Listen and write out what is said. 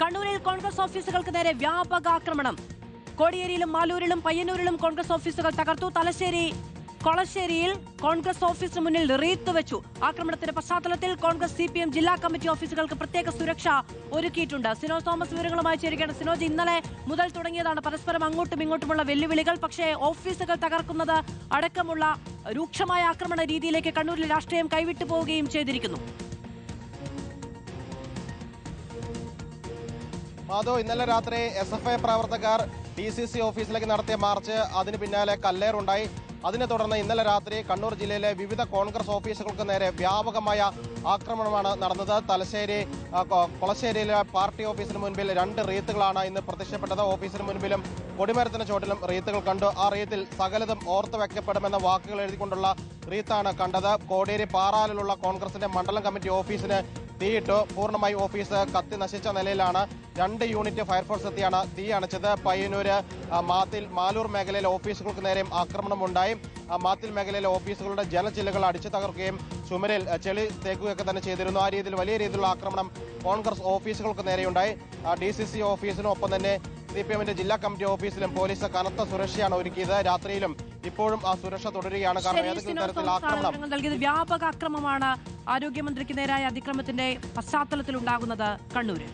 കണ്ണൂരിൽ കോൺഗ്രസ് ഓഫീസുകൾക്ക് നേരെ വ്യാപക ആക്രമണം. കോടിയേരിയിലും മാലൂരിലും പയ്യന്നൂരിലും കോൺഗ്രസ് ഓഫീസുകൾ തകർത്തു. കൊളശ്ശേരിയിൽ കോൺഗ്രസ് ഓഫീസിന് മുന്നിൽ റീത്ത് വെച്ചു. ആക്രമണത്തിന്റെ പശ്ചാത്തലത്തിൽ കോൺഗ്രസ് CPM ജില്ലാ കമ്മിറ്റി ഓഫീസുകൾക്ക് പ്രത്യേക സുരക്ഷ ഒരുക്കിയിട്ടുണ്ട്. സിനോജ് തോമസ് വിവരങ്ങളുമായി ചേരുകയാണ്. സിനോജ്, ഇന്നലെ മുതൽ തുടങ്ങിയതാണ് പരസ്പരം അങ്ങോട്ടും ഇങ്ങോട്ടുമുള്ള വെല്ലുവിളികൾ. പക്ഷേ ഓഫീസുകൾ തകർക്കുന്നത് അടക്കമുള്ള രൂക്ഷമായ ആക്രമണ രീതിയിലേക്ക് കണ്ണൂരിലെ രാഷ്ട്രീയം കൈവിട്ടു പോവുകയും ചെയ്തിരിക്കുന്നു. ഇന്നലെ രാത്രി SFI പ്രവർത്തകർ DCC ഓഫീസിലേക്ക് നടത്തിയ മാർച്ച്, അതിന് പിന്നാലെ കല്ലേറുണ്ടായി. അതിനെ തുടർന്ന് ഇന്നലെ രാത്രി കണ്ണൂർ ജില്ലയിലെ വിവിധ കോൺഗ്രസ് ഓഫീസുകൾക്ക് നേരെ വ്യാപകമായ ആക്രമണമാണ് നടന്നത്. കൊളശ്ശേരിയിലെ പാർട്ടി ഓഫീസിന് മുൻപിൽ 2 റീത്തുകളാണ് ഇന്ന് പ്രത്യക്ഷപ്പെട്ടത്. ഓഫീസിന് മുൻപിലും കൊടിമരത്തിന് ചോട്ടിലും റീത്തുകൾ കണ്ടു. ആ റീത്തിൽ സകലതും ഓർത്തു വെക്കപ്പെടുമെന്ന വാക്കുകൾ എഴുതിക്കൊണ്ടുള്ള റീത്താണ് കണ്ടത്. കോടിയേരി പാറാലിലുള്ള കോൺഗ്രസിന്റെ മണ്ഡലം കമ്മിറ്റി ഓഫീസിന് തീയിട്ടു. പൂർണ്ണമായി ഓഫീസ് കത്തി നശിച്ച നിലയിലാണ്. 2 യൂണിറ്റ് ഫയർഫോഴ്സ് എത്തിയാണ് തീ അണച്ചത്. പയ്യന്നൂര്, മാലൂർ മേഖലയിലെ ഓഫീസുകൾക്ക് നേരെയും ആക്രമണമുണ്ടായി. മാത്തിൽ മേഖലയിലെ ഓഫീസുകളുടെ ജലച്ചില്ലുകൾ അടിച്ചു തകർക്കുകയും ചുമരിൽ ചെളി തേക്കുകയൊക്കെ തന്നെ ചെയ്തിരുന്നു. ആ രീതിയിൽ വലിയ രീതിയിലുള്ള ആക്രമണം കോൺഗ്രസ് ഓഫീസുകൾക്ക് നേരെയുണ്ടായി. DCC ഓഫീസിനും ഒപ്പം തന്നെ CPMന്റെ ജില്ലാ കമ്മിറ്റി ഓഫീസിലും പോലീസ് കനത്ത സുരക്ഷയാണ് ഒരുക്കിയത്. രാത്രിയിലും ഇപ്പോഴും ആ സുരക്ഷ തുടരുകയാണ്. കാരണം ഏതെങ്കിലും തരത്തിൽ ആക്രമണം നൽകിയത് വ്യാപക ആക്രമണമാണ് ആരോഗ്യമന്ത്രിക്ക് നേരായ അതിക്രമത്തിന്റെ പശ്ചാത്തലത്തിൽ ഉണ്ടാകുന്നത് കണ്ണൂരിൽ.